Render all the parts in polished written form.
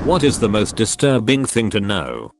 What is the most disturbing thing to know?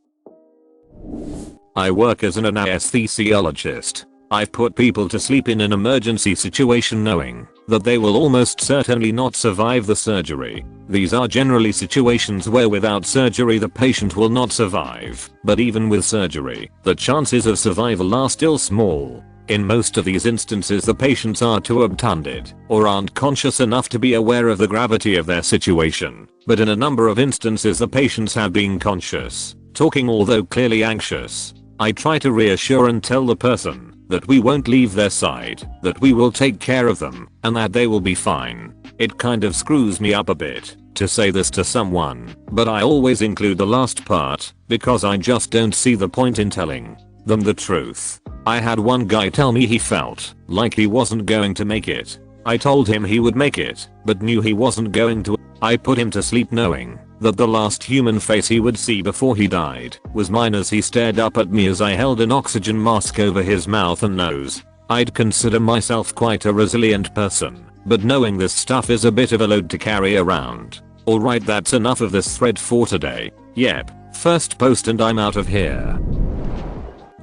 I work as an anesthesiologist. I've put people to sleep in an emergency situation knowing that they will almost certainly not survive the surgery. These are generally situations where without surgery the patient will not survive, but even with surgery, the chances of survival are still small. In most of these instances the patients are too obtunded or aren't conscious enough to be aware of the gravity of their situation, but in a number of instances the patients have been conscious, talking although clearly anxious. I try to reassure and tell the person that we won't leave their side, that we will take care of them, and that they will be fine. It kind of screws me up a bit to say this to someone, but I always include the last part because I just don't see the point in telling them the truth. I had one guy tell me he felt like he wasn't going to make it. I told him he would make it, but knew he wasn't going to. I put him to sleep knowing that the last human face he would see before he died was mine as he stared up at me as I held an oxygen mask over his mouth and nose. I'd consider myself quite a resilient person, but knowing this stuff is a bit of a load to carry around. Alright, that's enough of this thread for today. Yep, first post and I'm out of here.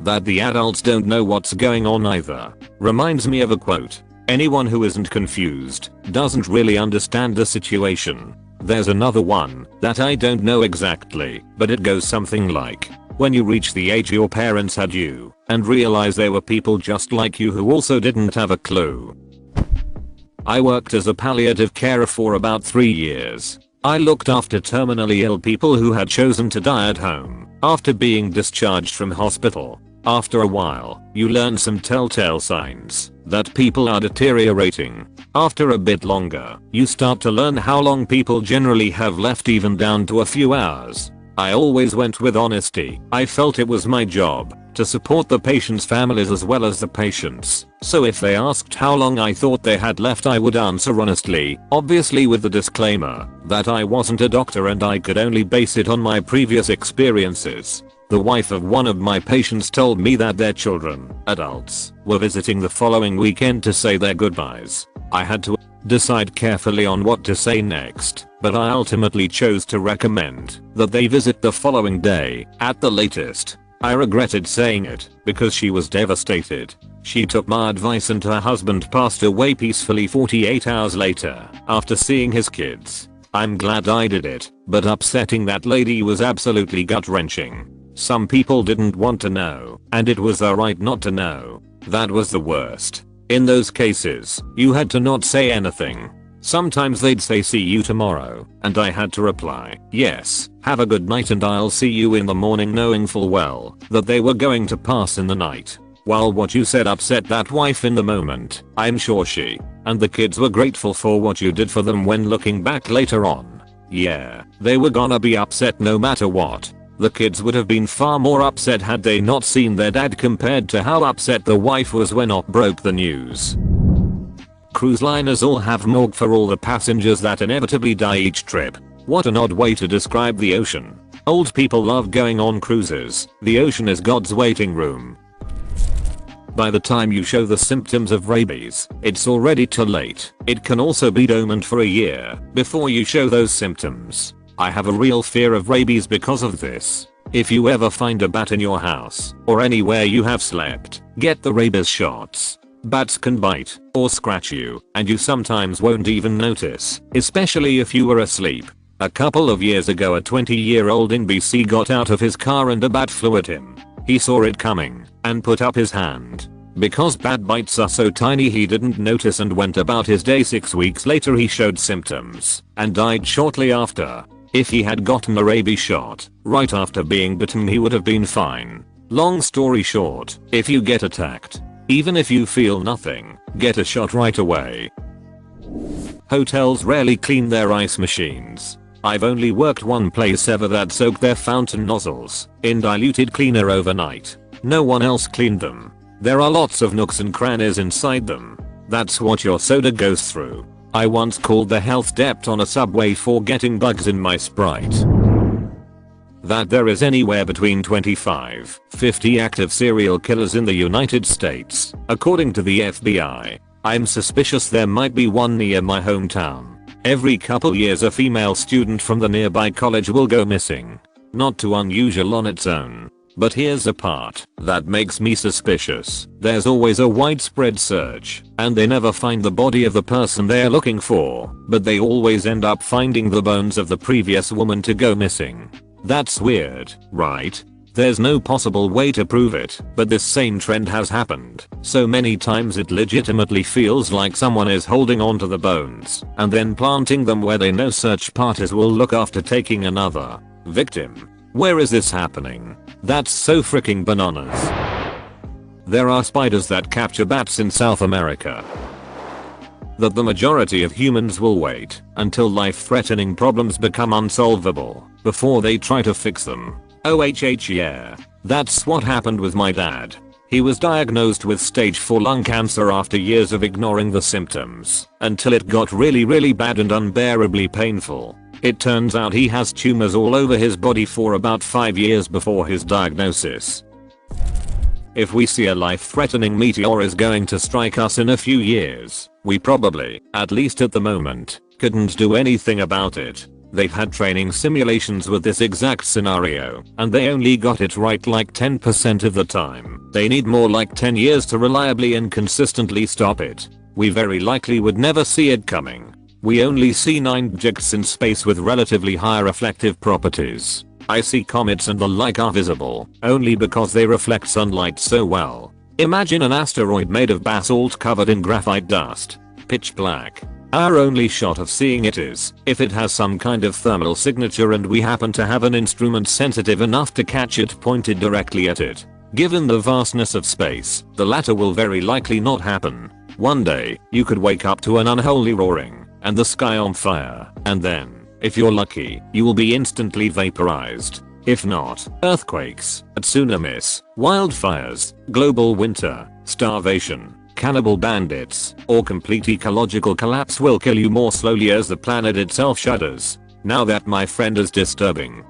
That the adults don't know what's going on either reminds me of a quote. Anyone who isn't confused doesn't really understand the situation. There's another one that I don't know exactly, but it goes something like, when you reach the age your parents had you and realize there were people just like you who also didn't have a clue. I worked as a palliative carer for about 3 years. I looked after terminally ill people who had chosen to die at home after being discharged from hospital. After a while, you learn some telltale signs that people are deteriorating. After a bit longer, you start to learn how long people generally have left, even down to a few hours. I always went with honesty. I felt it was my job to support the patients' families as well as the patients. So if they asked how long I thought they had left, I would answer honestly, obviously with the disclaimer that I wasn't a doctor and I could only base it on my previous experiences. The wife of one of my patients told me that their children, adults, were visiting the following weekend to say their goodbyes. I had to decide carefully on what to say next, but I ultimately chose to recommend that they visit the following day, at the latest. I regretted saying it, because she was devastated. She took my advice and her husband passed away peacefully 48 hours later, after seeing his kids. I'm glad I did it, but upsetting that lady was absolutely gut-wrenching. Some people didn't want to know, and it was their right not to know. That was the worst. In those cases, you had to not say anything. Sometimes they'd say see you tomorrow, and I had to reply, yes, have a good night and I'll see you in the morning, knowing full well that they were going to pass in the night. While what you said upset that wife in the moment, I'm sure she and the kids were grateful for what you did for them when looking back later on. Yeah, they were gonna be upset no matter what. The kids would have been far more upset had they not seen their dad compared to how upset the wife was when Op broke the news. Cruise liners all have morgue for all the passengers that inevitably die each trip. What an odd way to describe the ocean. Old people love going on cruises. The ocean is God's waiting room. By the time you show the symptoms of rabies, it's already too late. It can also be dormant for a year before you show those symptoms. I have a real fear of rabies because of this. If you ever find a bat in your house or anywhere you have slept, get the rabies shots. Bats can bite or scratch you, and you sometimes won't even notice, especially if you were asleep. A couple of years ago, a 20-year-old in BC got out of his car and a bat flew at him. He saw it coming and put up his hand. Because bat bites are so tiny, he didn't notice and went about his day. 6 weeks later he showed symptoms and died shortly after. If he had gotten a rabies shot right after being bitten, he would have been fine. Long story short, if you get attacked, even if you feel nothing, get a shot right away. Hotels rarely clean their ice machines. I've only worked one place ever that soaked their fountain nozzles in diluted cleaner overnight. No one else cleaned them. There are lots of nooks and crannies inside them. That's what your soda goes through. I once called the health dept on a subway for getting bugs in my Sprite. That there is anywhere between 25-50 active serial killers in the United States, according to the FBI. I'm suspicious there might be one near my hometown. Every couple years a female student from the nearby college will go missing. Not too unusual on its own. But here's the part that makes me suspicious. There's always a widespread search, and they never find the body of the person they're looking for, but they always end up finding the bones of the previous woman to go missing. That's weird, right? There's no possible way to prove it, but this same trend has happened so many times it legitimately feels like someone is holding onto the bones and then planting them where they know search parties will look after taking another victim. Where is this happening? That's so freaking bananas. There are spiders that capture bats in South America. That the majority of humans will wait until life-threatening problems become unsolvable before they try to fix them. Yeah. That's what happened with my dad. He was diagnosed with stage 4 lung cancer after years of ignoring the symptoms until it got really bad and unbearably painful. It turns out he has tumors all over his body for about 5 years before his diagnosis. If we see a life-threatening meteor is going to strike us in a few years, we probably, at least at the moment, couldn't do anything about it. They've had training simulations with this exact scenario, and they only got it right like 10% of the time. They need more like 10 years to reliably and consistently stop it. We very likely would never see it coming. We only see 9 objects in space with relatively high reflective properties. Icy comets and the like are visible only because they reflect sunlight so well. Imagine an asteroid made of basalt covered in graphite dust. Pitch black. Our only shot of seeing it is if it has some kind of thermal signature and we happen to have an instrument sensitive enough to catch it pointed directly at it. Given the vastness of space, the latter will very likely not happen. One day, you could wake up to an unholy roaring and the sky on fire, and then, if you're lucky, you will be instantly vaporized. If not, earthquakes, tsunamis, wildfires, global winter, starvation, cannibal bandits, or complete ecological collapse will kill you more slowly as the planet itself shudders. Now that, my friend, is disturbing.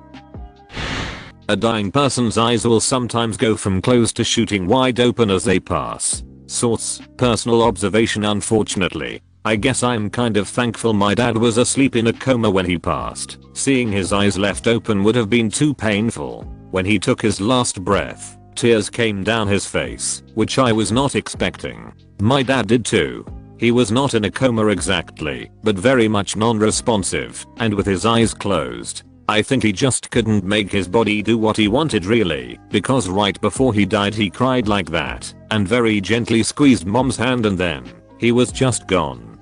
A dying person's eyes will sometimes go from closed to shooting wide open as they pass. Source: personal observation. Unfortunately, I guess I'm kind of thankful my dad was asleep in a coma when he passed. Seeing his eyes left open would have been too painful. When he took his last breath, tears came down his face, which I was not expecting. My dad did too. He was not in a coma exactly, but very much non-responsive, and with his eyes closed. I think he just couldn't make his body do what he wanted really, because right before he died he cried like that, and very gently squeezed mom's hand, and then he was just gone.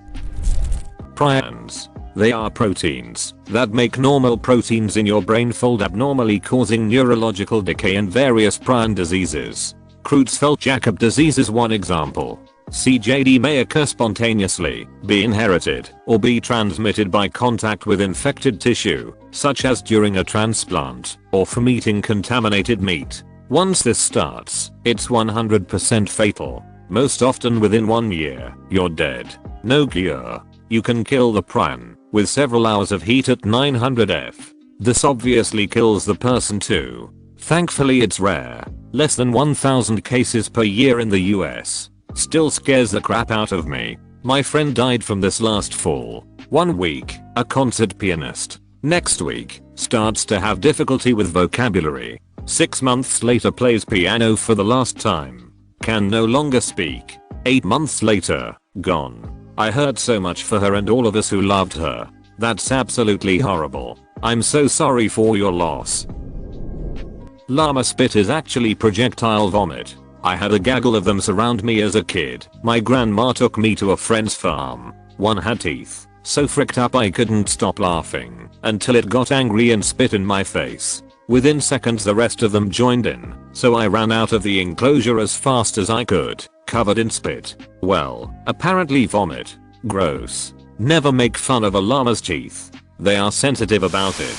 Prions. They are proteins that make normal proteins in your brain fold abnormally, causing neurological decay and various prion diseases. Creutzfeldt-Jakob disease is one example. CJD may occur spontaneously, be inherited, or be transmitted by contact with infected tissue, such as during a transplant, or from eating contaminated meat. Once this starts, it's 100% fatal. Most often within 1 year, you're dead. No cure. You can kill the prion with several hours of heat at 900 F. This obviously kills the person too. Thankfully it's rare. Less than 1,000 cases per year in the US. Still scares the crap out of me. My friend died from this last fall. 1 week, a concert pianist. Next week, starts to have difficulty with vocabulary. 6 months later plays piano for the last time. Can no longer speak. 8 months later, gone. I heard so much for her and all of us who loved her. That's absolutely horrible. I'm so sorry for your loss. Llama spit is actually projectile vomit. I had a gaggle of them surround me as a kid. My grandma took me to a friend's farm. One had teeth. So fricked up I couldn't stop laughing until it got angry and spit in my face. Within seconds the rest of them joined in, so I ran out of the enclosure as fast as I could, covered in spit. Well, apparently vomit. Gross. Never make fun of a llama's teeth. They are sensitive about it.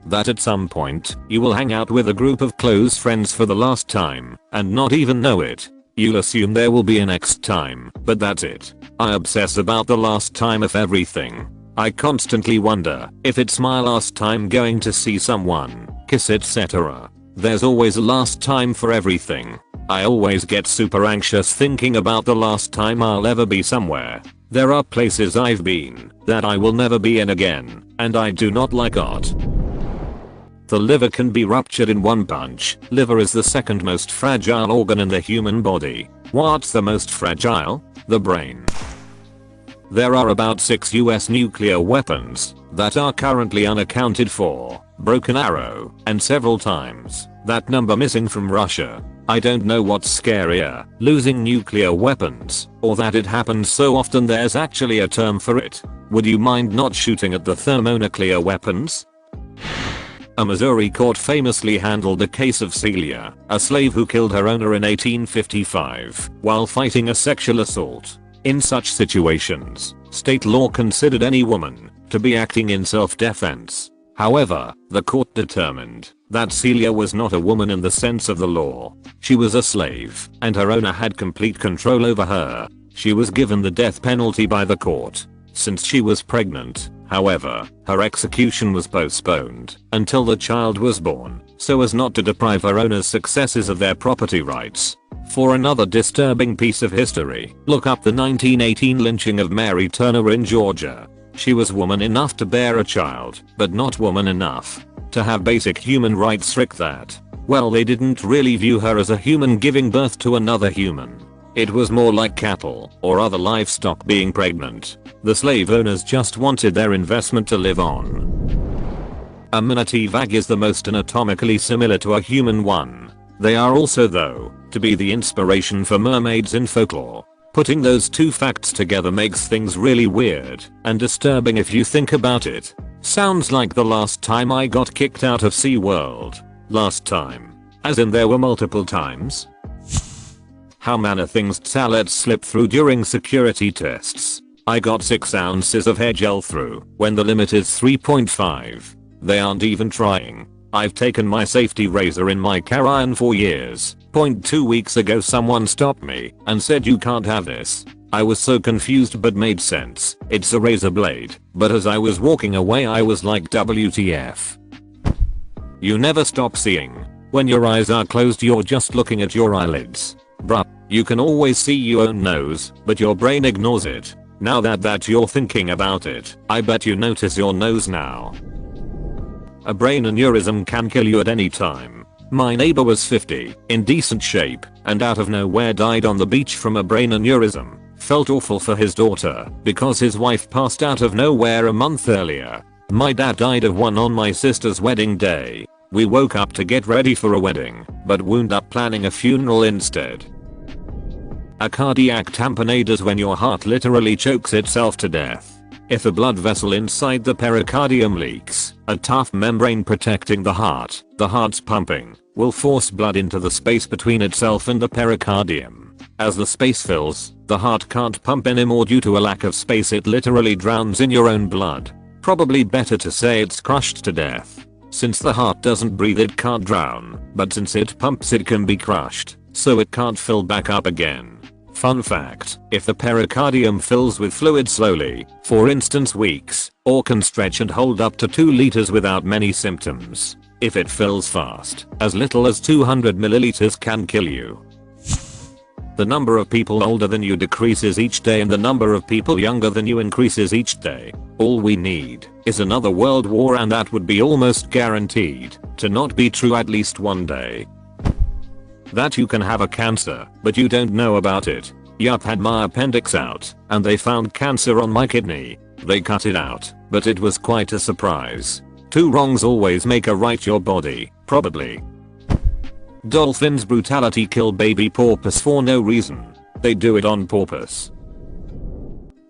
That at some point, you will hang out with a group of close friends for the last time, and not even know it. You'll assume there will be a next time, but that's it. I obsess about the last time of everything. I constantly wonder if it's my last time going to see someone, kiss, etc. There's always a last time for everything. I always get super anxious thinking about the last time I'll ever be somewhere. There are places I've been that I will never be in again, and I do not like it. The liver can be ruptured in one punch. Liver is the second most fragile organ in the human body. What's the most fragile? The brain. There are about 6 US nuclear weapons that are currently unaccounted for, Broken Arrow, and several times that number missing from Russia. I don't know what's scarier, losing nuclear weapons, or that it happens so often there's actually a term for it. Would you mind not shooting at the thermonuclear weapons? A Missouri court famously handled the case of Celia, a slave who killed her owner in 1855 while fighting a sexual assault. In such situations, state law considered any woman to be acting in self-defense. However, the court determined that Celia was not a woman in the sense of the law. She was a slave, and her owner had complete control over her. She was given the death penalty by the court. Since she was pregnant, however, her execution was postponed until the child was born, so as not to deprive her owner's successors of their property rights. For another disturbing piece of history, look up the 1918 lynching of Mary Turner in Georgia. She was woman enough to bear a child, but not woman enough to have basic human rights strict that. Well, they didn't really view her as a human giving birth to another human. It was more like cattle or other livestock being pregnant. The slave owners just wanted their investment to live on. A manatee vag is the most anatomically similar to a human one. They are also, though, to be the inspiration for mermaids in folklore. Putting those two facts together makes things really weird and disturbing if you think about it. Sounds like the last time I got kicked out of SeaWorld. Last time. As in there were multiple times? How many things let slip through during security tests? I got 6 ounces of hair gel through when the limit is 3.5. They aren't even trying. I've taken my safety razor in my carry-on for years. 2 weeks ago someone stopped me and said you can't have this. I was so confused but made sense. It's a razor blade. But as I was walking away I was like WTF. You never stop seeing. When your eyes are closed you're just looking at your eyelids. Bruh, you can always see your own nose, but your brain ignores it. Now that you're thinking about it, I bet you notice your nose now. A brain aneurysm can kill you at any time. My neighbor was 50, in decent shape, and out of nowhere died on the beach from a brain aneurysm. Felt awful for his daughter, because his wife passed out of nowhere a month earlier. My dad died of one on my sister's wedding day. We woke up to get ready for a wedding, but wound up planning a funeral instead. A cardiac tamponade is when your heart literally chokes itself to death. If a blood vessel inside the pericardium leaks, a tough membrane protecting the heart's pumping, will force blood into the space between itself and the pericardium. As the space fills, the heart can't pump anymore due to a lack of space. It literally drowns in your own blood. Probably better to say it's crushed to death. Since the heart doesn't breathe it can't drown, but since it pumps it can be crushed, so it can't fill back up again. Fun fact, if the pericardium fills with fluid slowly, for instance weeks, or can stretch and hold up to 2 liters without many symptoms. If it fills fast, as little as 200 milliliters can kill you. The number of people older than you decreases each day and the number of people younger than you increases each day. All we need is another world war, and that would be almost guaranteed to not be true at least one day. That you can have a cancer, but you don't know about it. Yup, had my appendix out, and they found cancer on my kidney. They cut it out, but it was quite a surprise. 2 wrongs always make a right. Your body, probably. Dolphins brutality kill baby porpoise for no reason. They do it on purpose.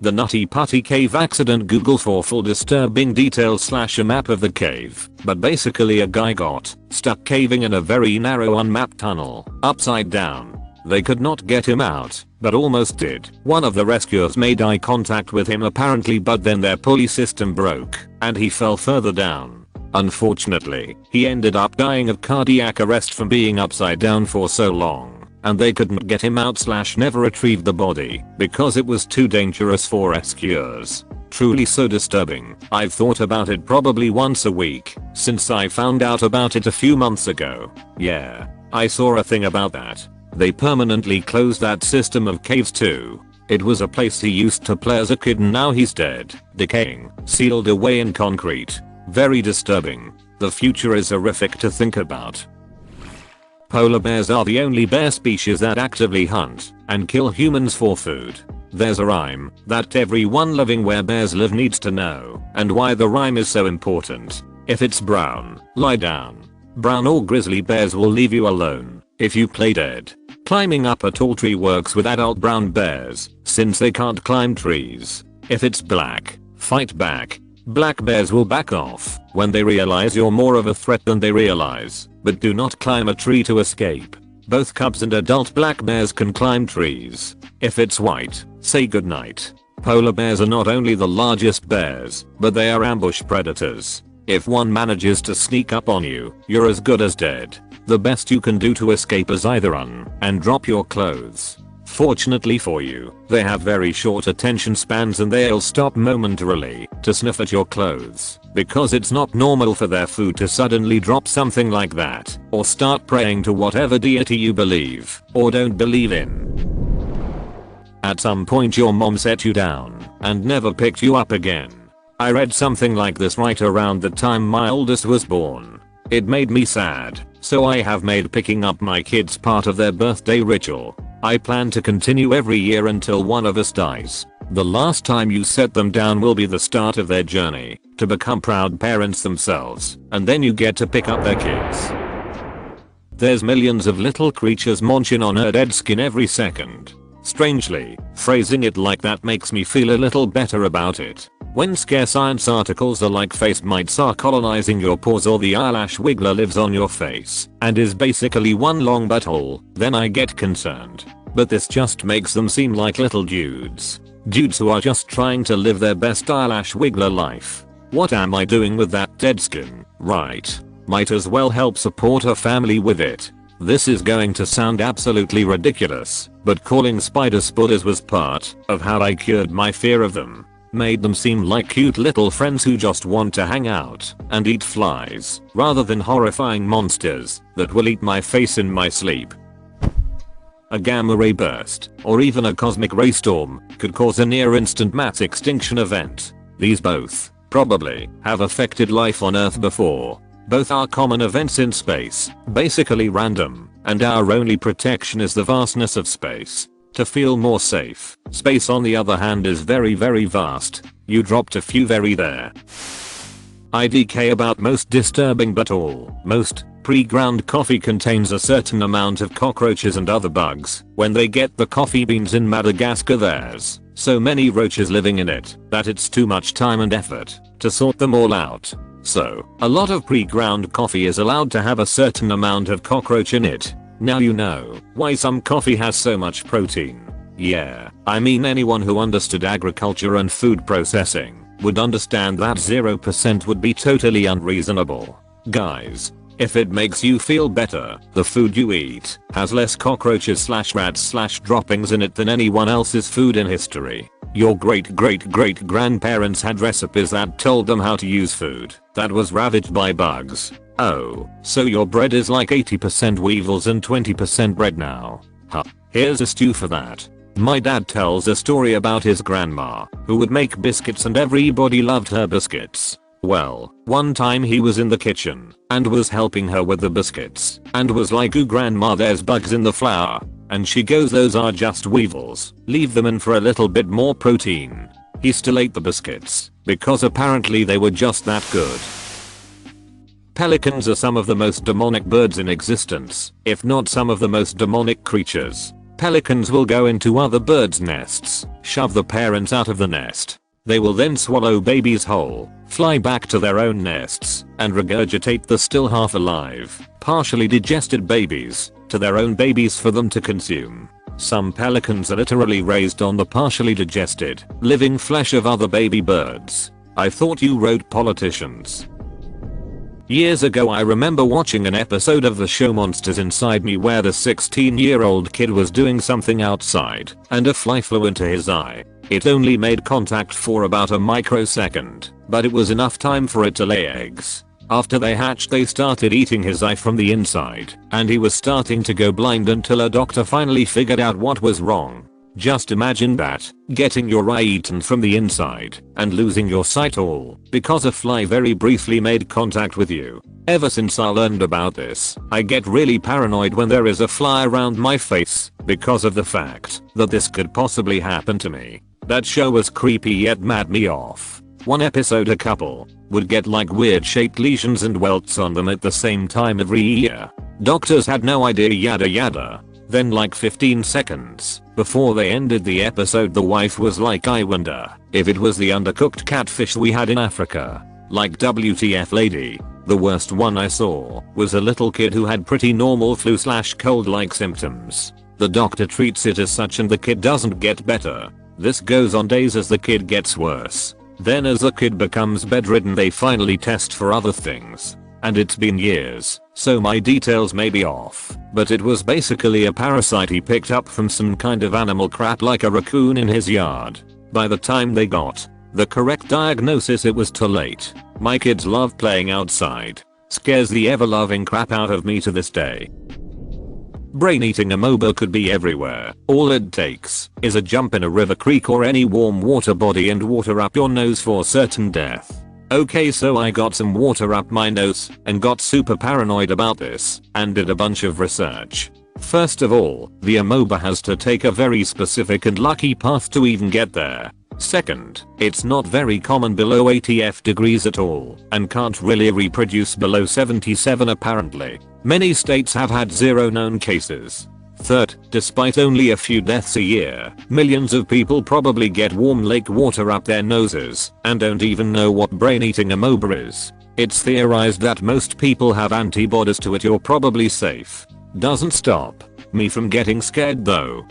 The Nutty Putty Cave accident. Google for full disturbing details / a map of the cave, but basically a guy got stuck caving in a very narrow unmapped tunnel, upside down. They could not get him out, but almost did. One of the rescuers made eye contact with him apparently, but then their pulley system broke, and he fell further down. Unfortunately, he ended up dying of cardiac arrest from being upside down for so long, and they couldn't get him out / never retrieved the body because it was too dangerous for rescuers. Truly so disturbing. I've thought about it probably once a week since I found out about it a few months ago. Yeah, I saw a thing about that. They permanently closed that system of caves too. It was a place he used to play as a kid and now he's dead, decaying, sealed away in concrete. Very disturbing. The future is horrific to think about. Polar bears are the only bear species that actively hunt and kill humans for food. There's a rhyme that everyone living where bears live needs to know, and why the rhyme is so important. If it's brown, lie down. Brown or grizzly bears will leave you alone if you play dead. Climbing up a tall tree works with adult brown bears since they can't climb trees. If it's black, fight back. Black bears will back off when they realize you're more of a threat than they realize, but do not climb a tree to escape. Both cubs and adult black bears can climb trees. If it's white, say goodnight. Polar bears are not only the largest bears, but they are ambush predators. If one manages to sneak up on you, you're as good as dead. The best you can do to escape is either run and drop your clothes. Fortunately for you, they have very short attention spans and they'll stop momentarily to sniff at your clothes, because it's not normal for their food to suddenly drop something like that, or start praying to whatever deity you believe or don't believe in. At some point your mom set you down and never picked you up again. I read something like this right around the time my oldest was born. It made me sad, so I have made picking up my kids part of their birthday ritual. I plan to continue every year until one of us dies. The last time you set them down will be the start of their journey to become proud parents themselves, and then you get to pick up their kids. There's millions of little creatures munching on her dead skin every second. Strangely, phrasing it like that makes me feel a little better about it. When scare science articles are like face mites are colonizing your pores or the eyelash wiggler lives on your face and is basically one long butthole, then I get concerned. But this just makes them seem like little dudes. Dudes who are just trying to live their best eyelash wiggler life. What am I doing with that dead skin, right? Might as well help support a family with it. This is going to sound absolutely ridiculous, but calling spider spoilers was part of how I cured my fear of them. Made them seem like cute little friends who just want to hang out and eat flies, rather than horrifying monsters that will eat my face in my sleep. A gamma ray burst, or even a cosmic ray storm, could cause a near instant mass extinction event. These both, probably, have affected life on Earth before. Both are common events in space, basically random, and our only protection is the vastness of space. To feel more safe, space on the other hand is very vast. You dropped a few very there. IDK about most disturbing but almost pre-ground coffee contains a certain amount of cockroaches and other bugs. When they get the coffee beans in Madagascar there's so many roaches living in it that it's too much time and effort to sort them all out. So, a lot of pre-ground coffee is allowed to have a certain amount of cockroach in it. Now you know why some coffee has so much protein. Yeah, I mean anyone who understood agriculture and food processing would understand that 0% would be totally unreasonable. Guys, if it makes you feel better, the food you eat has less cockroaches / rats / droppings in it than anyone else's food in history. Your great grandparents had recipes that told them how to use food that was ravaged by bugs. Oh, so your bread is like 80% weevils and 20% bread now. Huh. Here's a stew for that. My dad tells a story about his grandma who would make biscuits and everybody loved her biscuits. Well, one time he was in the kitchen and was helping her with the biscuits and was like, "Ooh grandma, there's bugs in the flour." And she goes, "Those are just weevils. Leave them in for a little bit more protein." He still ate the biscuits because apparently they were just that good. Pelicans are some of the most demonic birds in existence, if not some of the most demonic creatures. Pelicans will go into other birds' nests, shove the parents out of the nest. They will then swallow babies whole, fly back to their own nests, and regurgitate the still half alive, partially digested babies to their own babies for them to consume. Some pelicans are literally raised on the partially digested, living flesh of other baby birds. I thought you wrote politicians. Years ago I remember watching an episode of the show Monsters Inside Me where the 16-year-old kid was doing something outside and a fly flew into his eye. It only made contact for about a microsecond, but it was enough time for it to lay eggs. After they hatched they started eating his eye from the inside, and he was starting to go blind until a doctor finally figured out what was wrong. Just imagine that, getting your eye eaten from the inside, and losing your sight all, because a fly very briefly made contact with you. Ever since I learned about this, I get really paranoid when there is a fly around my face, because of the fact that this could possibly happen to me. That show was creepy yet mad me off. One episode a couple would get like weird shaped lesions and welts on them at the same time every year. Doctors had no idea yada yada. Then like 15 seconds before they ended the episode the wife was like, I wonder if it was the undercooked catfish we had in Africa. Like WTF lady. The worst one I saw was a little kid who had pretty normal flu/cold like symptoms. The doctor treats it as such and the kid doesn't get better. This goes on days as the kid gets worse. Then as the kid becomes bedridden they finally test for other things. And it's been years, so my details may be off, but it was basically a parasite he picked up from some kind of animal crap like a raccoon in his yard. By the time they got the correct diagnosis it was too late. My kids love playing outside. Scares the ever-loving crap out of me to this day. Brain-eating amoeba could be everywhere. All it takes is a jump in a river, creek or any warm water body and water up your nose for certain death. Okay, so I got some water up my nose and got super paranoid about this and did a bunch of research. First of all, the amoeba has to take a very specific and lucky path to even get there. Second, it's not very common below 80 degrees at all and can't really reproduce below 77 apparently. Many states have had 0 known cases. Third, despite only a few deaths a year, millions of people probably get warm lake water up their noses and don't even know what brain-eating amoeba is. It's theorized that most people have antibodies to it. You're probably safe. Doesn't stop me from getting scared though.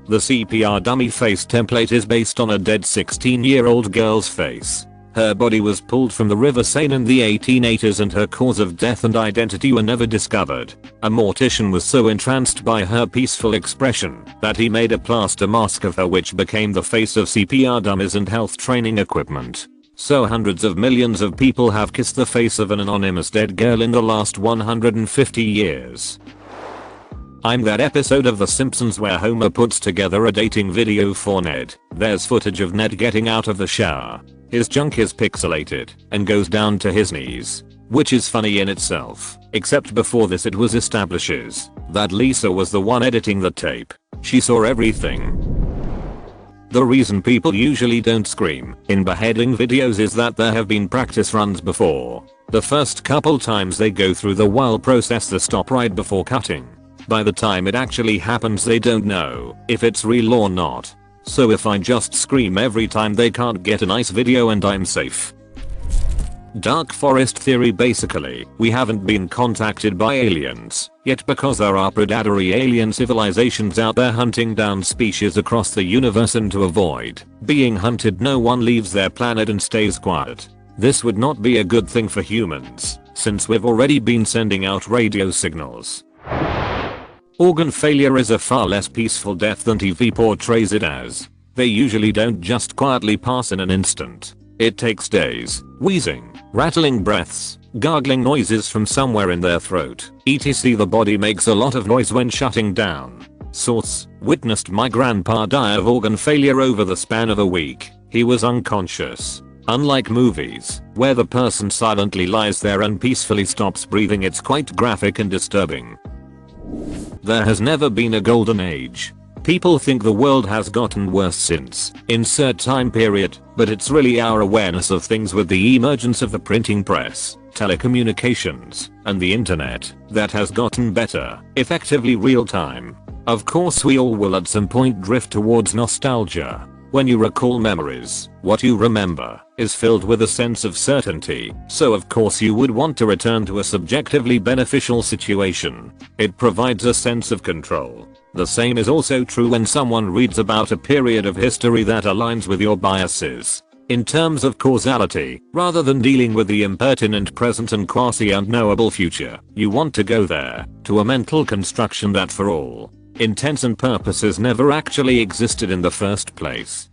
The CPR dummy face template is based on a dead 16-year-old girl's face. Her body was pulled from the River Seine in the 1880s and her cause of death and identity were never discovered. A mortician was so entranced by her peaceful expression that he made a plaster mask of her which became the face of CPR dummies and health training equipment. So hundreds of millions of people have kissed the face of an anonymous dead girl in the last 150 years. I'm that episode of The Simpsons where Homer puts together a dating video for Ned. There's footage of Ned getting out of the shower. His junk is pixelated and goes down to his knees, which is funny in itself, except before this it was establishes that Lisa was the one editing the tape. She saw everything. The reason people usually don't scream in beheading videos is that there have been practice runs before. The first couple times they go through the while process the stop right before cutting. By the time it actually happens they don't know if it's real or not. So if I just scream every time they can't get a nice video and I'm safe. Dark forest theory. Basically, we haven't been contacted by aliens yet because there are predatory alien civilizations out there hunting down species across the universe, and to avoid being hunted no one leaves their planet and stays quiet. This would not be a good thing for humans since we've already been sending out radio signals. Organ failure is a far less peaceful death than TV portrays it as. They usually don't just quietly pass in an instant. It takes days, wheezing, rattling breaths, gargling noises from somewhere in their throat, etc. The body makes a lot of noise when shutting down. Source: witnessed my grandpa die of organ failure over the span of a week. He was unconscious. Unlike movies, where the person silently lies there and peacefully stops breathing, it's quite graphic and disturbing. There has never been a golden age. People think the world has gotten worse since insert time period, but it's really our awareness of things with the emergence of the printing press, telecommunications, and the internet that has gotten better, effectively real time. Of course we all will at some point drift towards nostalgia. When you recall memories, what you remember is filled with a sense of certainty, so of course you would want to return to a subjectively beneficial situation. It provides a sense of control. The same is also true when someone reads about a period of history that aligns with your biases. In terms of causality, rather than dealing with the impertinent present and quasi-unknowable future, you want to go there, to a mental construction that for all intents and purposes never actually existed in the first place.